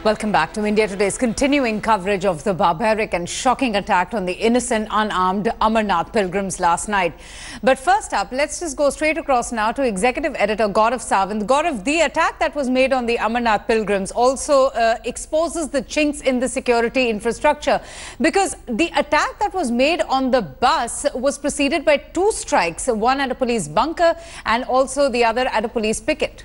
Welcome back to India Today's continuing coverage of the barbaric and shocking attack on the innocent, unarmed Amarnath pilgrims last night. But first up, let's just go straight across now to Executive Editor Gaurav Sawant. Gaurav, the attack that was made on the Amarnath pilgrims also exposes the chinks in the security infrastructure, because the attack that was made on the bus was preceded by two strikes, one at a police bunker and also the other at a police picket.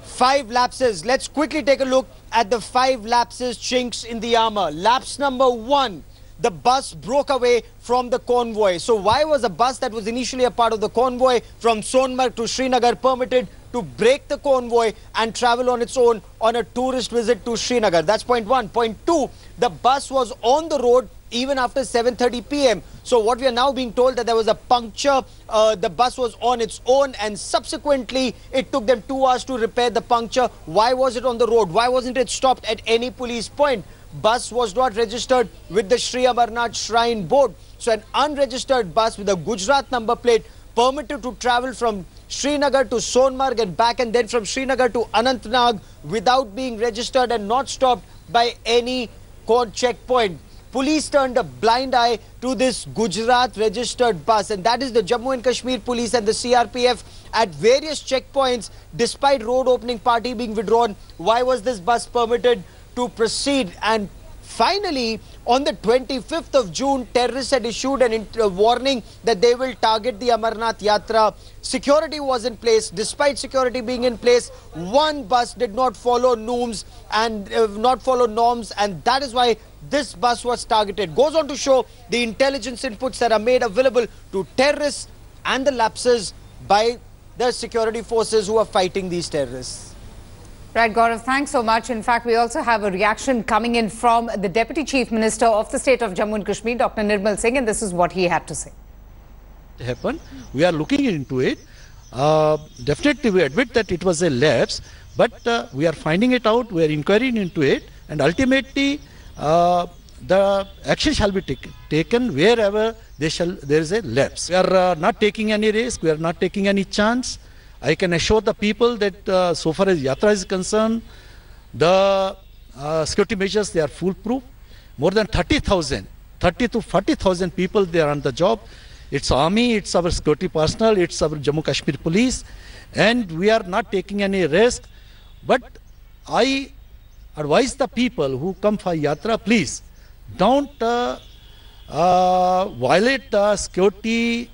5 lapses. Let's quickly take a look at the 5 lapses, chinks in the armor. Lapse number 1, the bus broke away from the convoy. So why was a bus that was initially a part of the convoy from Sonmarg to Srinagar permitted to break the convoy and travel on its own on a tourist visit to Srinagar? That's point 1. Point 2, the bus was on the road even after 7:30 p.m. So what we are now being told that there was a puncture, the bus was on its own, and subsequently it took them 2 hours to repair the puncture. Why was it on the road? Why wasn't it stopped at any police point? Bus was not registered with the Sri Amarnath Shrine Board. So an unregistered bus with a Gujarat number plate permitted to travel from Srinagar to Sonmarg and back, and then from Srinagar to Anantnag without being registered and not stopped by any court checkpoint. Police turned a blind eye to this Gujarat registered bus, and that is the Jammu and Kashmir police and the CRPF at various checkpoints. Despite road opening party being withdrawn, why was this bus permitted to proceed? And finally, on the 25th of June, terrorists had issued a warning that they will target the Amarnath Yatra. Security was in place. Despite security being in place, one bus did not follow norms, and that is why this bus was targeted. Goes on to show the intelligence inputs that are made available to terrorists and the lapses by the security forces who are fighting these terrorists. Right, Gaurav, thanks so much. In fact, we also have a reaction coming in from the Deputy Chief Minister of the state of Jammu and Kashmir, Dr. Nirmal Singh, and this is what he had to say. We are looking into it. Definitely, we admit that it was a lapse, but we are finding it out, we are inquiring into it, and ultimately the action shall be taken wherever there is a lapse. We are not taking any risk, we are not taking any chance. I can assure the people that so far as Yatra is concerned, the security measures, they are foolproof. More than 30 to 40,000 people, they are on the job. It's army, it's our security personnel, it's our Jammu Kashmir police, and we are not taking any risk. But I advise the people who come for Yatra, please don't violate the security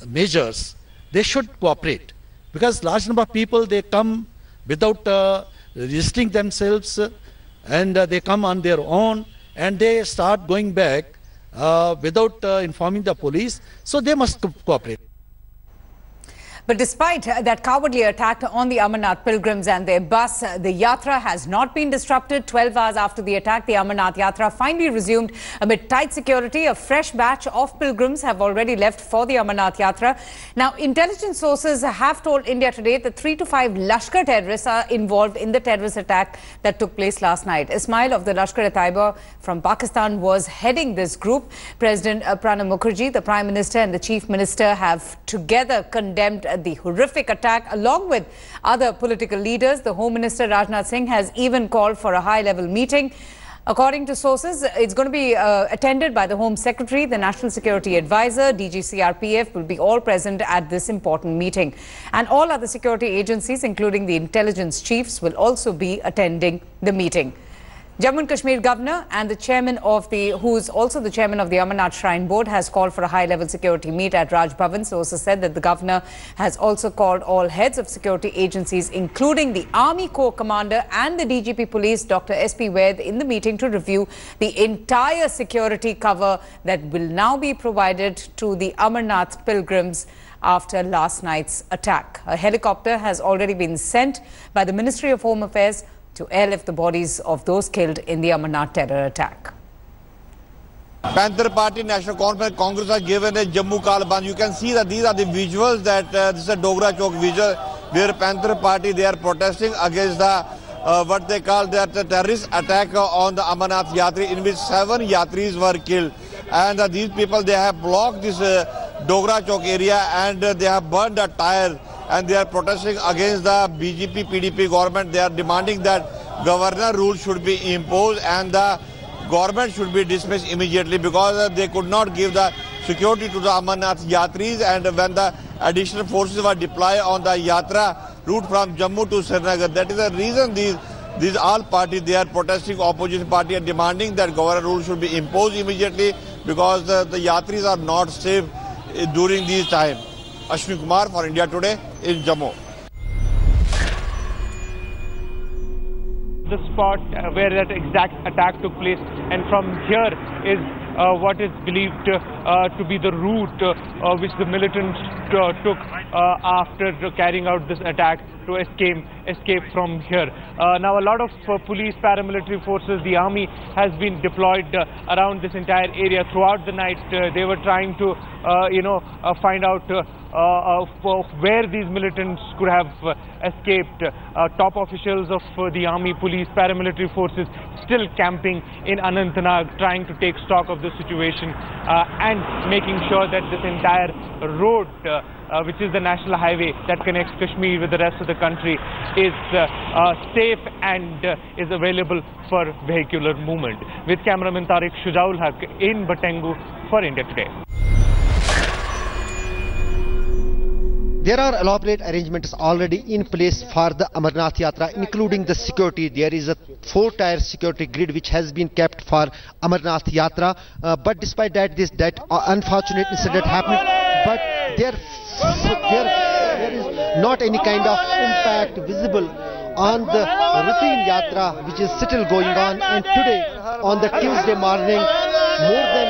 measures. They should cooperate, because large number of people, they come without registering themselves, and they come on their own, and they start going back without informing the police. So they must cooperate. But despite that cowardly attack on the Amarnath pilgrims and their bus, the Yatra has not been disrupted. 12 hours after the attack, the Amarnath Yatra finally resumed amid tight security. A fresh batch of pilgrims have already left for the Amarnath Yatra. Now, intelligence sources have told India Today that 3 to 5 Lashkar terrorists are involved in the terrorist attack that took place last night. Ismail of the Lashkar-e-Taiba from Pakistan was heading this group. President Pranab Mukherjee, the Prime Minister and the Chief Minister have together condemned the horrific attack along with other political leaders. The Home Minister Rajnath Singh has even called for a high-level meeting. According to sources, it's going to be attended by the Home Secretary, the National Security Advisor, DG CRPF will be all present at this important meeting. And all other security agencies, including the intelligence chiefs, will also be attending the meeting. Jammu and Kashmir Governor and the chairman of who's also the chairman of the Amarnath Shrine Board has called for a high-level security meet at Raj Bhavan. Sources said that the governor has also called all heads of security agencies, including the Army Corps Commander and the DGP Police, Dr. SP Vaid, in the meeting to review the entire security cover that will now be provided to the Amarnath pilgrims after last night's attack. A helicopter has already been sent by the Ministry of Home Affairs to airlift the bodies of those killed in the Amarnath terror attack. Panther Party National Congress has given a Jammu Kalban. You can see that these are the visuals, that this is a Dogra Chowk visual where Panther Party, they are protesting against the what they call that terrorist attack on the Amarnath Yatra, in which 7 Yatris were killed. And these people, they have blocked this Dogra Chowk area, and they have burned a tire and they are protesting against the BJP-PDP government. They are demanding that governor rule should be imposed and the government should be dismissed immediately, because they could not give the security to the Amarnath Yatris, and when the additional forces were deployed on the Yatra route from Jammu to Srinagar. That is the reason these all parties, they are protesting, opposition party are demanding that governor rule should be imposed immediately, because the Yatris are not safe during these time. Ashwin Kumar for India Today in Jammu. The spot where that exact attack took place, and from here is what is believed to be the route which the militants took after carrying out this attack to escape from here. Now a lot of police, paramilitary forces, the army has been deployed around this entire area throughout the night. They were trying to find out where these militants could have escaped. Top officials of the army, police, paramilitary forces still camping in Anantnag, trying to take stock of the situation and making sure that this entire road, which is the national highway that connects Kashmir with the rest of the country, is safe and is available for vehicular movement. With cameraman Tariq Shujaul Haq in Batengu for India Today. There are elaborate arrangements already in place for the Amarnath Yatra, including the security. There is a 4-tier security grid which has been kept for Amarnath Yatra. But despite that, that unfortunate incident happened. But there is not any kind of impact visible on the routine Yatra which is still going on. And today, on the Tuesday morning, more than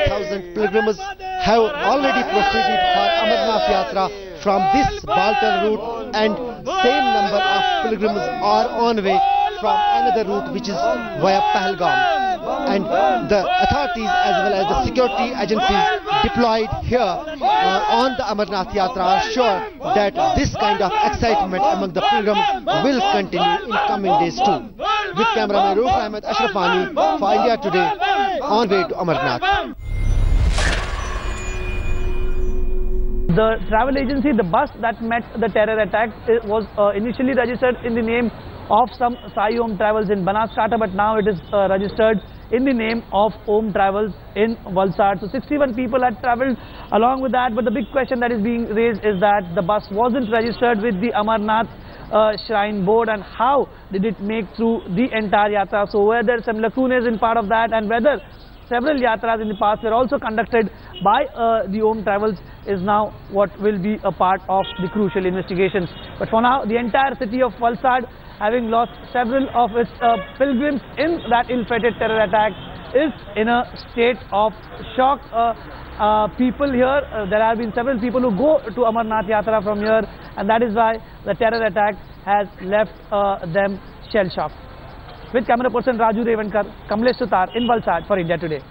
6,000 pilgrims have already proceeded for Amarnath Yatra from this Baltan route, and same number of pilgrims are on way from another route which is via Pahalgam. And the authorities as well as the security agencies deployed here on the Amarnath Yatra are sure that this kind of excitement among the pilgrims will continue in coming days too. With cameraman Roof Ahmed Ashrafani for India Today, on way to Amarnath. The travel agency, the bus that met the terror attack, was initially registered in the name of some Sai Om Travels in Banaskantha, but now it is registered in the name of Om Travels in Valsad. So 61 people had travelled along with that, but the big question that is being raised is that the bus wasn't registered with the Amarnath Shrine Board, and how did it make through the entire Yatra? So were there some lacunas in part of that, and whether several Yatras in the past were also conducted by the Om Travels is now what will be a part of the crucial investigations. But for now, the entire city of Valsad, having lost several of its pilgrims in that ill-fated terror attack, is in a state of shock. People here, there have been several people who go to Amarnath Yatra from here, and that is why the terror attack has left them shell-shocked. With camera person Raju Revankar, Kamlesh Sutar in Valsad for India Today.